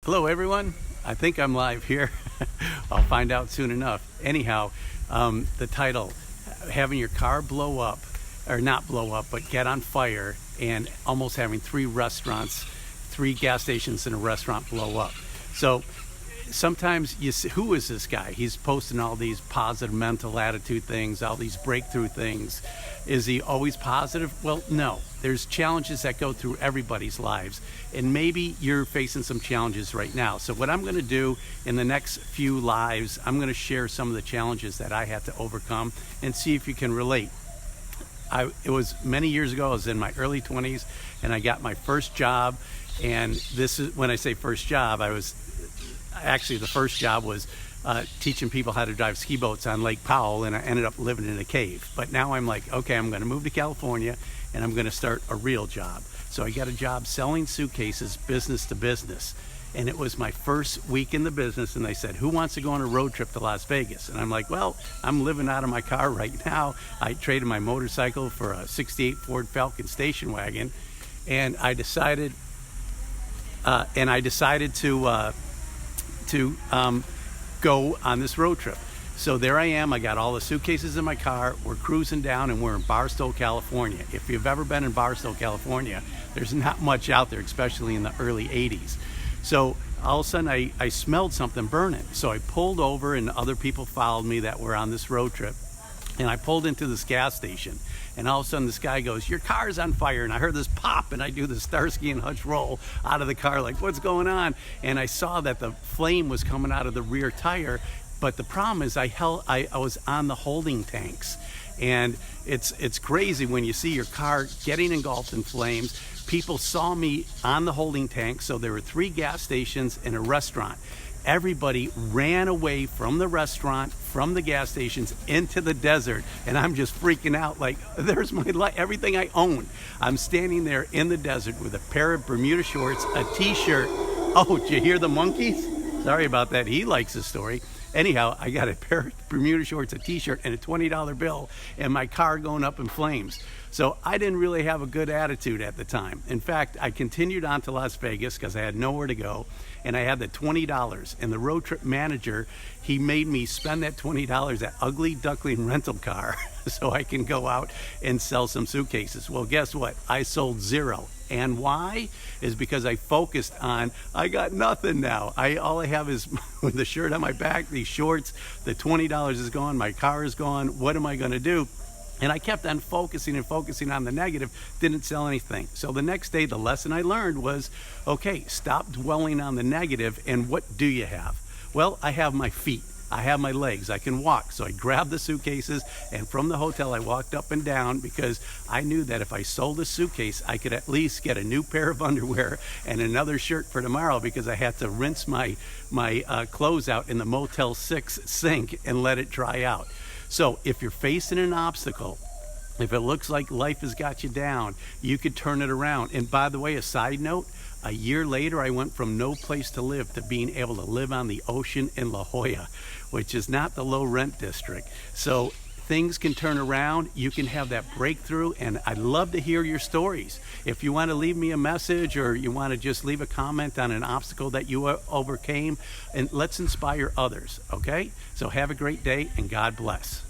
Hello everyone, I think I'm live here. I'll find out soon enough. Anyhow, the title, having your car blow up, or not blow up, but get on fire, and almost having three gas stations and a restaurant blow up. So sometimes you see, who is this guy? He's posting all these positive mental attitude things, all these breakthrough things. Is he always positive? Well, no. There's challenges that go through everybody's lives, and maybe you're facing some challenges right now. So what I'm going to do in the next few lives, I'm going to share some of the challenges that I had to overcome and see if you can relate. It was many years ago. I was in my early 20s, and I got my first job. And this is when I say first job, the first job was teaching people how to drive ski boats on Lake Powell, and I ended up living in a cave. But now I'm like, okay, I'm going to move to California, and I'm going to start a real job. So I got a job selling suitcases, business to business. And it was my first week in the business, and they said, who wants to go on a road trip to Las Vegas? And I'm like, well, I'm living out of my car right now. I traded my motorcycle for a 68 Ford Falcon station wagon, and I decided to go on this road trip. So there I am. I got all the suitcases in my car. We're cruising down, and we're in Barstow, California. If you've ever been in Barstow, California, there's not much out there, especially in the early 80s. So all of a sudden I smelled something burning. So I pulled over, and other people followed me that were on this road trip. And I pulled into this gas station, and all of a sudden this guy goes, your car's on fire. And I heard this pop, and I do the Starsky and Hutch roll out of the car like, what's going on? And I saw that the flame was coming out of the rear tire. But the problem is I was on the holding tanks. And it's crazy when you see your car getting engulfed in flames. People saw me on the holding tank. So there were 3 gas stations and a restaurant. Everybody ran away from the restaurant, from the gas stations, into the desert, and I'm just freaking out like, there's my life, everything I own. I'm standing there in the desert with a pair of Bermuda shorts, a t-shirt. Oh, did you hear the monkeys? Sorry about that. He likes the story. Anyhow, I got a pair of Bermuda shorts, a t-shirt, and a $20 bill, and my car going up in flames. So I didn't really have a good attitude at the time. In fact, I continued on to Las Vegas because I had nowhere to go, and I had the $20. And the road trip manager, he made me spend that $20 at Ugly Duckling rental car so I can go out and sell some suitcases. Well, guess what? I sold 0. And why? Is because I focused on, I got nothing now. All I have is the shirt on my back, these shorts, the $20 is gone, my car is gone. What am I going to do? And I kept on focusing on the negative, didn't sell anything. So the next day, the lesson I learned was, okay, stop dwelling on the negative, and what do you have? Well, I have my feet. I have my legs. I can walk. So I grabbed the suitcases, and from the hotel, I walked up and down because I knew that if I sold a suitcase, I could at least get a new pair of underwear and another shirt for tomorrow because I had to rinse my clothes out in the Motel 6 sink and let it dry out. So if you're facing an obstacle, if it looks like life has got you down, you could turn it around. And by the way, a side note, a year later, I went from no place to live to being able to live on the ocean in La Jolla, which is not the low rent district. So things can turn around. You can have that breakthrough, and I'd love to hear your stories. If you want to leave me a message, or you want to just leave a comment on an obstacle that you overcame, and let's inspire others, okay? So have a great day, and God bless.